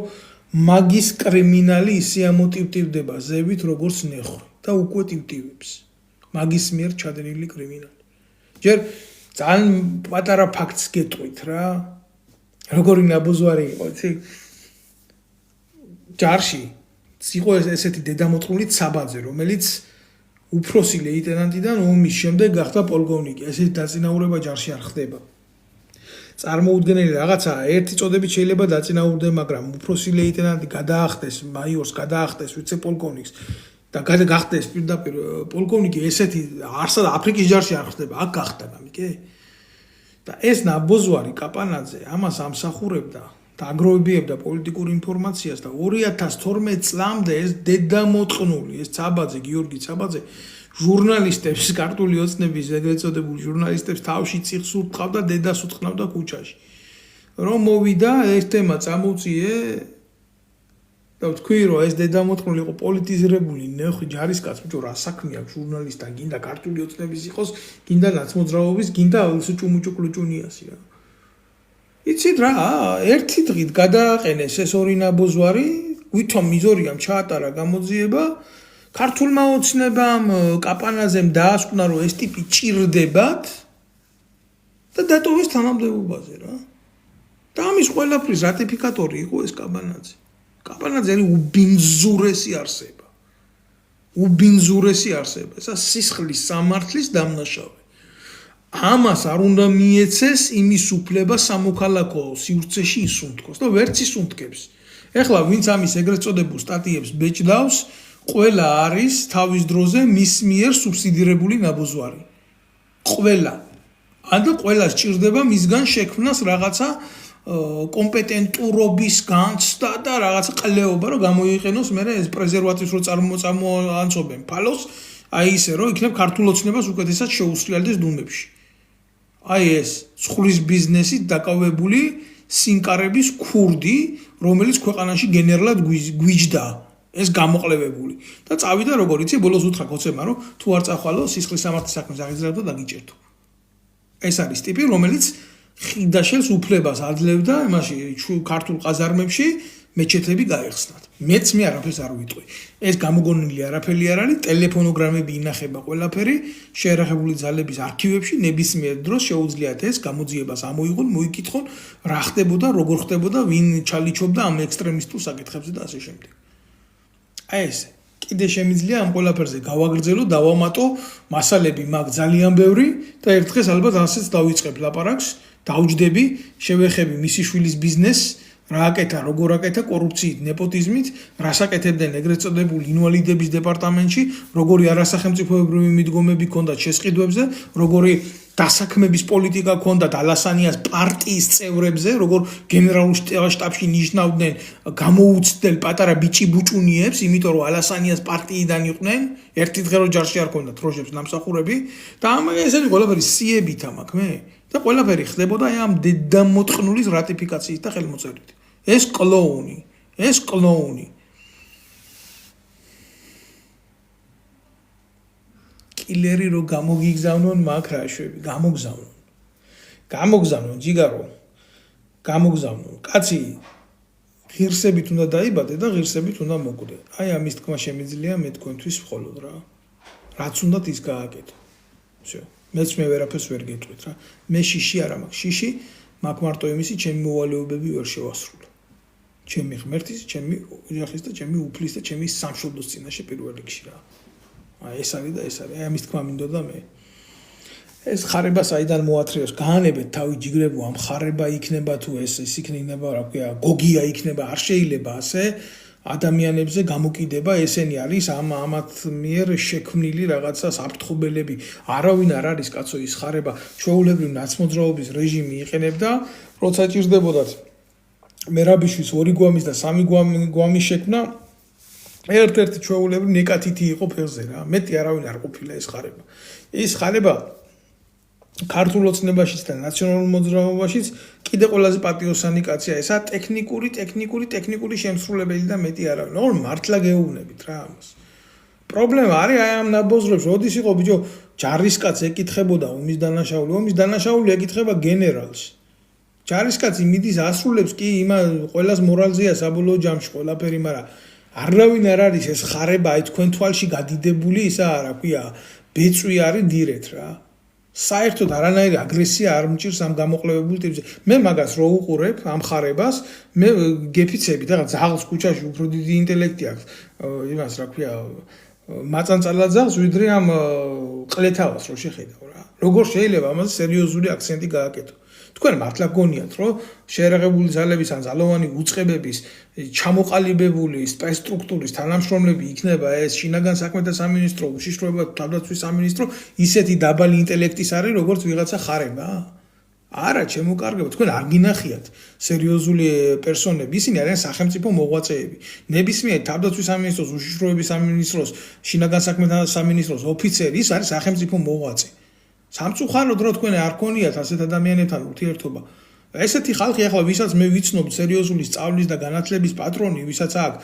მაგის კრიმინალი ისე ამოტივტივდება ზევით როგორც ნეხვი და უკვე ტივტივებს მაგის მიერ ჩადენილი კრიმინალი ჯერ ძალიან პატარა ფაქტს გეტყვით რა როგორი ნაბუზვარი იყო იცი ჯარში იყო ესეთი დედამოწყული ცაბაძე რომელიც უფროსი ლეიტენანტიდან ომის შემდეგ გახდა პოლკოვნიკი ესეთი დაწინაურება ჯარში არ ხდება წარმოუდგენელი რაღაცა ერთი წოდებით შეიძლება დაწინაურდე მაგრამ უფროსი ლეიტენანტი გადაახდეს მაიორს გადაახდეს ვიცე-პოლკოვნიკს და გახდეს პირდაპირ პოლკოვნიკი ესეთი არსად აფრიკის ჯარში არ ხდება აქ გახდა გამიკე და ეს ნაბოზვარი კაპანაძე ამას ამსახურებდა და აგროვებდა პოლიტიკურ ინფორმაციას და 2012 წლამდე ეს დედამოწყნული ეს ცაბაძე გიორგი ცაბაძე ჟურნალისტებს ქართული ოცნების ეგრეთ წოდებული ჟურნალისტებს თავში წიხს უთყავდა დედას უთყნავდა ქუჩაში რომ მოვიდა ეს თემა წამოწიე და თქვი რომ ეს დედამოწყნული იყო პოლიტიზირებული ნეხვი ჯარისკაც ბიჭო რა საქმე აქვს ჟურნალისტთან გინდა ქართული ოცნების იყოს გინდა ნაცმოძრაობის გინდა სუჭუმუჭუკლუჭუნიასი რა იცით რა ერთი დღით გადააყენეს ეს ორი ნაბოზვარი ვითომ მიზორიამ ჩაატარა გამოძიება ქართულმა ოცნებამ კაპანაძემ დაასკვნა რომ ეს ტიპი ჭირდებათ და დატოვეს თანამდებობაზე რა და ამის ყველაფრის რატიფიკატორი იყო ეს კაპანაძე კაპანაძე უბინძურესი არსება ესა სისხლის სამართლის დამნაშავე ამას არ უნდა მიეცეს იმის უფლება სამოქალაქო სივრცეში ისუნთქოს და ვერც ისუნთქებს ეხლა ვინც ამის ეგრეთ წოდებულ სტატიებს ბეჭდავს ყველა არის თავის დროზე მის მიერ სუბსიდირებული ნაბოზვარი ყველა და ყველას ჭირდება მისგან შექმნას რაღაცა კომპეტენტურობის განცდა და რაღაცა ყლეობა რომ გამოიყენოს მე ეს პრეზერვატივს რო წარმოანცობენ ფალოს აი ისე რომ იქნებ ქართულ ოცნებას უკეთესად შეუსრულდეს დუმებში აი ეს ცხვრის ბიზნესით დაკავებული სინკარების ქურდი რომელიც ქვეყანაში გენერალად გვიჯდა ეს გამოყლევებული და წავიდა როგორ იცი ბოლოს უთხრა კოცებმა რომ თუ არ წახვალო სისხლის სამართლის საქმეს აღიძრებდა და გიჭერდო ეს არის ტიპი რომელიც ხიდაშელს უფლებას აძლევდა იმაში ქართულ ყაზარმებში მეჩეთები გაიხსნათ მეც მე არაფერს არ ვიტყვი ეს გამოგონილი არაფერი არ არის ტელეფონოგრამები ინახება ყველაფერი შეერახებული ძალების არქივებში ნებისმიერ დროს შეუძლიათ ეს გამოძიებას ამოიღონ მოიკითხონ რა ხდებოდა როგორ ხდებოდა ვინ ჩალიჩობდა ამ ექსტრემისტულ საკითხებზე და ასე შემდეგ აი ეს კიდე შემიძლია ამ ყველაფერზე გავაგრძელო დავამატო მასალები მაგ ძალიან ბევრი და ერთ დღეს ალბათ ასეც დავიწყებ ლაპარაკს დავჯდები შევეხები მისი შვილის ბიზნესს რა აკეთა როგორ აკეთა კორუფციით ნეპოტიზმით რას აკეთებდნენ ეგრეთ წოდებული ინვალიდების დეპარტამენტში როგორი არასახელმწიფოებრივი მიდგომები ჰქონდათ შესყიდვებზე როგორი დასაქმების პოლიტიკა ჰქონდათ ალასანიას პარტიის წევრებზე როგორ გენერალურ შტაბში ნიშნავდნენ გამოუცდელ პატარა ბიჭი-ბუჭუნიებს იმიტომ რომ ალასანიას პარტიიდან იყვნენ ერთი დღე რო ჯარში არ ჰქონდათ დროშებს ნამსახურები და ამ ესენი ყველაფერი სიებით ამაკ მე და ყველაფერი ხდებოდა ამ დედამოწყნულის რატიფიკაციით და ხელმოწერით ეს კლოუნი კილერი რო გამოგიგზავნონ მაგ რაშვები გამოგზავნონ ჯიგარო გამოგზავნონ კაცი ღირსებით უნდა დაიბადე და ღირსებით უნდა მოკვდე აი ამის თქმა შემიძლია მე თქვენთვის მხოლოდ რა რაც უნდათ ის გააკეთო всё მეც მე ვერაფერს ვერ გეტყვით რა მე შიში არა მაქვს შიში მაგ მარტო იმისი ჩემი მოვალეობები ვერ შევასრულე ჩემი ღმერთის ჩემი ოჯახის და ჩემი უფლის და ჩემი სამშობლოს წინაშე პირველ რიგში რა აი ეს არის და ეს არის აი ამის თქმა მინდოდა მე ეს ხარება საიდან მოათრიოს გაანებეთ თავი ჯიგრებო ამ ხარება იქნება თუ ეს იქნება რა ქვია გოგია იქნება არ შეიძლება ასე ადამიანებზე გამოკიდება ესენი არის ამათ მიერ შექმნილი რაღაცა საფრთხობელები არავინ არ არის კაცო ის ხარება ჩვეულებრივ ნაცმოძრაობის რეჟიმი იყენებდა როცა ჭირდებოდათ მერაბიშვილს ორი გვამის და სამი გვამის შექმნა ერთ-ერთი ჩვეულებრივი ნეკათითი იყო ფეხზე რა. მეტი არავინ არ ყოფილა ეს ხარება. ის ხარება ქართულ ოცნებაშიც და ნაციონალურ მოძრაობაშიც კიდე ყველაზე პატიოსანი კაცია ესა ტექნიკური შემსრულებელი და მეტი არავინ. ოღონდ მართლა გეუბნებით რა ამას. პრობლემა არის აი ამ ნაბოზრებს, როდის იყო ბიჭო ჯარისკაცი ეკითხებოდა ომის დანაშაული ეკითხება გენერალს. ჯარისკაცი მიდის ასრულებს კი იმა ყველას მორალზეა საბოლოო ჯამში ყველაფერი, მაგრამ არავინ არ არის ეს ხარება აი თქვენ თვალში გადიდებული ისა რა ქვია ბეწვი არის დირეთ რა. საერთოდ არანაირი აგრესია არ მჭირს ამ გამოყლებებულ ტიპზე. მე მაგას რო უყურებ ამ ხარებას, მე გეფიცებით რაღაც ძაღლს ქუჩაში უფრო დიდი ინტელექტი აქვს იმას რა ქვია მაწანწალად ძაღლს ვიდრე ამ ყლეთავას რო შეხედავ რა. როგორ შეიძლება ამაზე სერიოზული აქცენტი გააკეთო? თქვენ მართლა გონიათ რომ შეერაღებული ძალების ან ძალოვანი უწყებების ჩამოყალიბებული სტრუქტურის თანამშრომლები იქნება ეს შინაგან საქმეთა სამინისტრო, უშიშროებათა თავდაცვის სამინისტრო ისეთი დაბალი ინტელექტის არის როგორც ვიღაცა ხარება? არა, ჩემოკარგებო, თქვენ არ გინახიათ სერიოზული პერსონები, ისინი არიან სახელმწიფო მოღვაწეები. ნებისმიერ თავდაცვის სამინისტროს, უშიშროების სამინისტროს, შინაგან საქმეთა სამინისტროს ოფიცერი ის არის სახელმწიფო მოღვაწე. სამწუხაროდ რო თქვენ არ გქონიათ ასეთ ადამიანებთან ურთიერთობა. ესეთი ხალხი ახლა ვისაც მე ვიცნობ სერიოზული სწავლის და განათლების პატრონი, ვისაც აქვს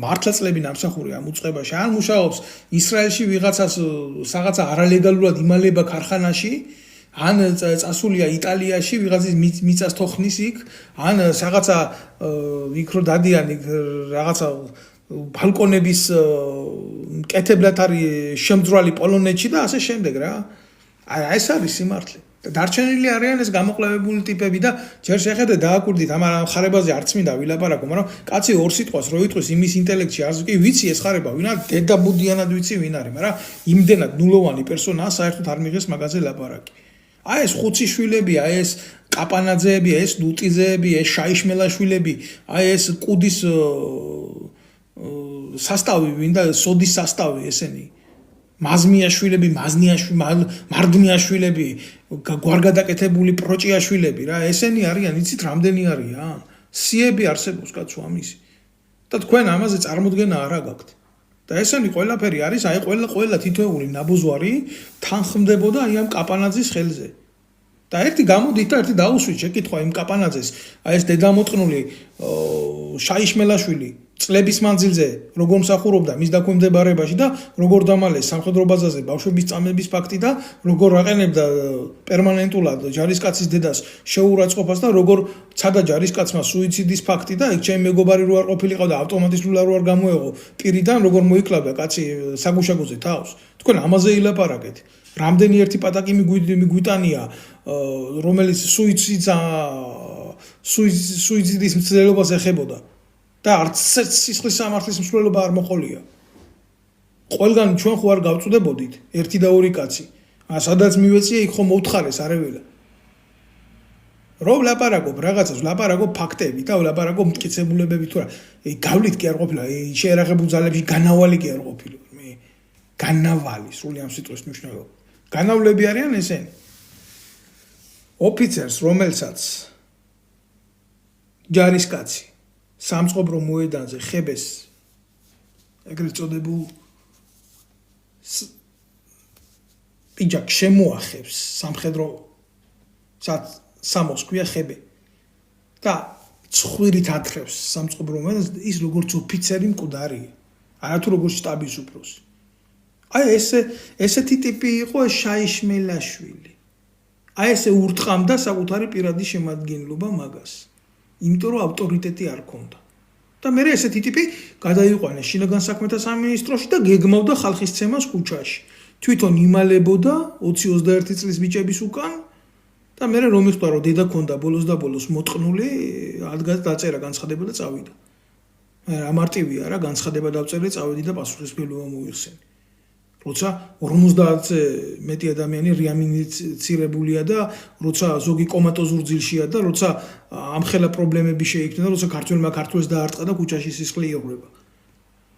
მართლაწლები ნამსახური ამ უწყებაში, ან მუშაობს ისრაელში ვიღაცას რაღაცა არალეგალურად იმალება ქარხანაში, ან წასულია იტალიაში ვიღაცის მიწას თოხნის იქ, ან რაღაცა იქ რო დადიან იქ რაღაცა ბალკონების კეთებლად არის შემძვრალი პოლონეთში და ასე შემდეგ რა. ეს არის სიმართლე. დარჩენილი არიან ეს გამოყლებებული ტიპები და ჯერ შეხედე დააკვირდით ამ ხარებაზე არც მინდა ვილაპარაკო, მაგრამ კაცი ორ სიტყვას რო იტყვის იმის ინტელექტში არც კი ვიცი ეს ხარება ვინ არის, დედაბუდიანად ვიცი ვინ არის, მაგრამ იმდენად ნულოვანი პერსონაა საერთოდ არ მიიღეს მაგაზე ლაპარაკი. აი ეს ხუციშვილები, აი ეს კაპანაძეები, ეს ნუტიძეები, ეს შაიშმელაშვილები, აი ეს კუდის სასტავი ვინ და სოდის სასტავი ესენი მაზმიაშვილები, მარდნიაშვილები, გვარგადაკეთებული პროჭიაშვილები რა, ესენი არიან, იცით რამდენი არიან? სიები არსებობს კაცო ამისი. და თქვენ ამაზე წარმოდგენა არ აგაქვთ. და ესენი ყველაფერი არის, აი ყველა თითოეული ნაბუზვარი თანხმდებოდა აი ამ კაპანაძის ხელზე. და ერთი გამოდით და ერთი დაუსვით შეკითხვა იმ კაპანაძეს, აი ეს დედამოწყნული შაიშმელაშვილი წლების მანძილზე როგორ მსახურობდა მის დაქვემდებარებაში და როგორ დამალეს სამხედრო ბაზაზე ბავშვების წამების ფაქტი და როგორ აყენებდა პერმანენტულად ჯარისკაცის დედას შეურაცხყოფას და როგორ ცადა ჯარისკაცმა სუიციდის ფაქტი და ეგ ჩემი მეგობარი რო არ ყოფილიყო და ავტომატისურად რო არ გამოეღო პირიდან როგორ მოიკლავდა კაცი საგუშაგოზე თავს. თქვენ ამაზე ილაპარაკეთ. რამდენი ერთი პატაკი მიგვიტანია რომელიც სუიციდის მცდელობას ეხებოდა. და არც სისხლის სამართლის მსვლელობა არ მოყოლია. ყველგან ჩვენ ხო არ გავწუდებოდით ერთი და ორი კაცი. სადაც მივეწია იქ ხო მოუთხარესარეველა. რო ვლაპარაკობ რაღაცას, ვლაპარაკობ ფაქტები და ვლაპარაკობ მტკიცებულებები თუ რა. გავლით კი არ ყოფილა, შეერაღებულ ძალებში განავალი კი არ ყოფილა. მე განავალი სული ამ სიტყვის მნიშვნელობა. განავლები არიან ესენი. ოფიცერს რომელსაც ჯარისკაცი სამწყობრო მოედანზე ხებეს ეგრეთ წოდებულ პიჯაკს შემოახებს სამხედრო სამოს ქვია ხებე და ცხვირით ათრევს სამწყობრო მოედანზე ის როგორც ოფიცერი მკვდარია არა თუ როგორც შტაბის უფროსი. აი ესეთი ტიპი იყო შაიშმელაშვილი. აი ესე ურტყამდა საკუთარი პირადი შემადგენლობა მაგას. იმიტომ რომ ავტორიტეტი არ ქონდა. და მე ესეთი ტიპი გადაიყვანეს შინაგან საქმეთა სამინისტროში და გეგმავდა ხალხის ცემას ქუჩაში. თვითონ იმალებოდა 20-21 წლის ბიჭების უკან და მე რომ მიხვდა რომ დედა ქონდა ბოლოს და ბოლოს მოტყნული, ადგას დაწერა განცხადება და წავიდა. ამარტივია რა, განცხადება დავწერე, წავედი და პასუხისმგებლობა მოიხსენე. როცა 50-ზე მეტი ადამიანი რეანიმაცირებულია და როცა ზოგი კომატოზურ ძილშია და როცა ამხელა პრობლემები შეიქმნა და როცა ქართველს დაარტყა და ქუჩაში სისხლი იღვრება.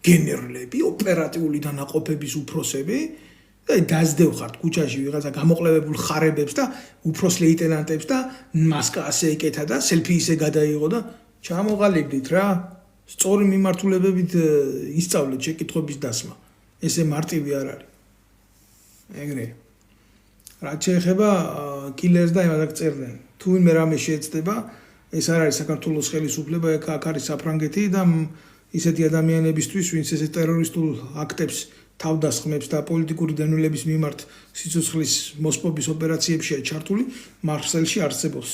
გენერლები, ოპერატიული დანაყოფების უფროსები და დაძდევხართ ქუჩაში ვიღაცა გამოყლებებულ ხარებებს და უფროს ლეიტენანტებს და მასკა ასე ეკეთა და სელფი ისე გადაიღო და ჩამოყალიბდით რა. სწორი მიმართულებებით ისწავლეთ შეკითხვების დასმა. ესე მარტივი არ არის. ეგრე. რაც შეეხება კილერს და იმას აქ წერდნენ. თუ ვინმე რამე შეეცდება, ეს არ არის საქართველოს ხელისუფლება, აქ არის საფრანგეთი და ისეთი ადამიანებისთვის, ვინც ესე ტერორისტულ აქტებს თავდასხმებს და პოლიტიკური დევნილების მიმართ სიცოცხლის მოსპობის ოპერაციებშია ჩართული, მარსელში არსებობს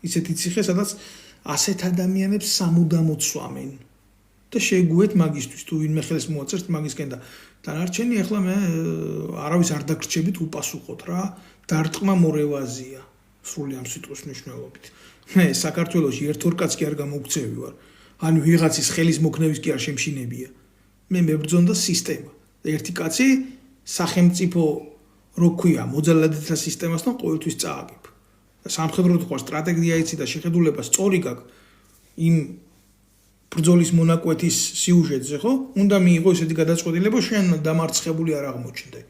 ისეთი ციხე, სადაც ასეთ ადამიანებს სამუდამოდ სვამენ. და შეეგუეთ მაგისთვის, თუ ვინმე ხელს მოაწერთ მაგისკენ და დანარჩენი ახლა მე არავის არ დაგრჩებით უპასუხოთ რა, დარტყმა მორევაზია, სრული ამ სიტყვის მნიშვნელობით. მე საქართველოში ერთ ორ კაცს კი არ გამოგცევი ვარ. ანუ ვიღაცის ხელის მოქნევის კი არ შემშინებია. მე მებრძონდა სისტემა. ერთი კაცი სახელმწიფო რო ქვია, მოძალადეთა სისტემასთან ყოველთვის წააგებ. სამხედრო თქვა სტრატეგია იცი და შეხედულება სწორი გაქვს იმ ბრძოლის მონაკვეთის სიუჟეტზე, ხო? უნდა მიიღო ესეთი გადაწყვეტილება, შენ დამარცხებული არ აღმოჩნდე.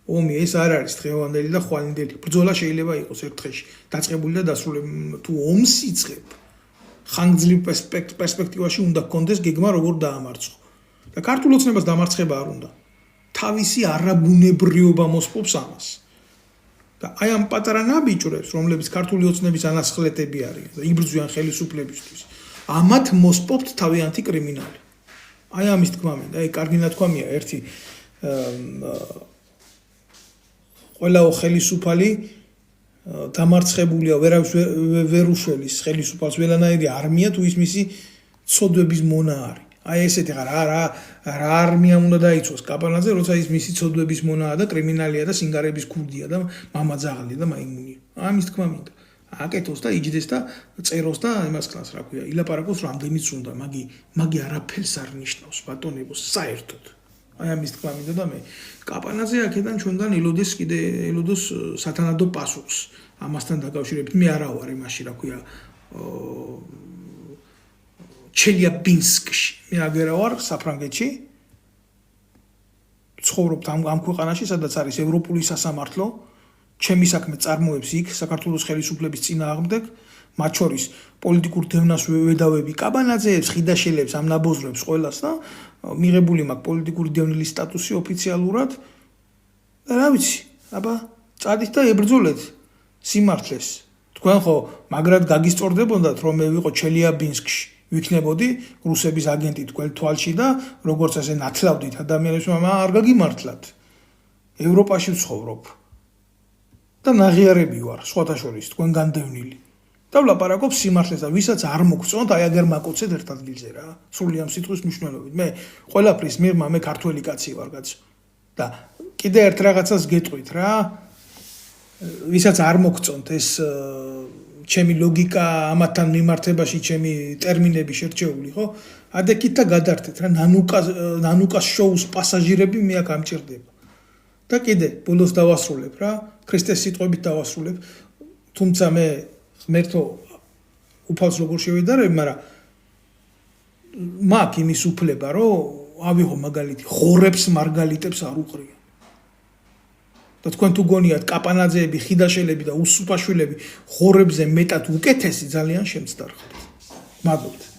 ომი ეს არ არის დღევანდელი და ხვალინდელი. ბრძოლა შეიძლება იყოს ერთ დღეში, დაწყებული და დასრულებული. თუ ომს იწყებ, ხანგრძლივ პერსპექტივაში უნდა გქონდეს გეგმა როგორ დაამარცხო. და ქართულ ოცნებას დამარცხება არ უნდა. თავისი არაბუნებრიობა მოსპობს ამას. და აი ამ პატარა ნაბიჯრებს, რომლებიც ქართული ოცნების ანასხლეტები არიან და იბრძვიან ხელისუფლებისთვის, ამათ მოსპობთ თავიანთი კრიმინალი. აი ამის თქმა მინდა, აი კარგი ნათქვამია ერთი ყველა ხელისუფალი დამარცხებულია ვერავის ვერ უშველის ხელისუფალს ველანაირი არმია თუ ის მისი ცოდვების მონა არის. აი ესეთი რა არმია უნდა დაიცვას კაპანაძე, როცა ის მისი ცოდვების მონაა და კრიმინალია და სინგარების ქურდია და მამაძაღლია და მაიმუნია. ამის თქმა მინდა. აკეთოს და იჯდეს და წეროს და იმას კლას რა ქვია, ილაპარაკოს რამდენიც უნდა, მაგი არაფერს არ ნიშნავს ბატონებო საერთოდ. აი ამის თქმა მინდა და მე კაპანაძე აქედან ჩვენგან ელოდოს სათანადო პასუხს ამასთან დაკავშირებით. მე არა ვარ იმაში რა ქვია ჩელიაბინსკში. მე აგერა ვარ საფრანგეთში. ცხოვრობ ამ ქვეყანაში, სადაც არის ევროპული სასამართლო. ჩემი საქმე წარმოებს იქ საქართველოს ხელისუფლების წინააღმდეგ, მათ შორის პოლიტიკურ დევნას ვედავები კაბანაძეებს, ხიდაშელებს, ამ ნაბოზრებს ყველას და მიღებული მაქვს პოლიტიკური დევნილის სტატუსი ოფიციალურად. და რა ვიცი, აბა წადით და ებრძოლეთ სიმართლეს. თქვენ ხო მაგრად გაგისწორდებოდათ, რომ მე ვიყო ჩელიაბინსკში, ვიქნებოდი რუსების აგენტი თქვენ თვალში და როგორც ასე ნათლავდით ადამიანებს, მაგრამ არ გაგიმართლათ. ევროპაში ვცხოვრობ. და ნაღიარები ვარ, სხვათა შორის, თქვენ განდევნილი. და ვლაპარაკობ სიმართლეს და ვისაც არ მოგწონთ, აი აგერ მაკოცეთ ერთ ადგილზე რა. სრული ამ სიტყვის მნიშვნელობით. მე ყველაფრის მიღმა მე ქართველი კაცი ვარ, კაცო. და კიდე ერთ რაღაცას გეტყვით რა. ვისაც არ მოგწონთ ეს ჩემი ლოგიკა, ამათთან მიმართებაში ჩემი ტერმინები შერჩეული, ხო? ადეკით და გადართეთ რა, ნანუკას შოუს პასაჟირები მე აქ ამჭირდება. და კიდე ბოლოს დავასრულებ რა, ქრისტეს სიტყვებით დავასრულებ. თუმცა მე ღმერთო უფალს როგორ შევიდარებ, მაგრამ მაგ იმის უფლება, რომ ავიღო მაგალითი, ხორებს მარგალიტებს არ უყრია. და თქვენ თუ გონიათ კაპანაძეები, ხიდაშელები და უსუპაშვილები ხორებზე მეტად უკეთესი ძალიან შემცდარხდით. მაგალითად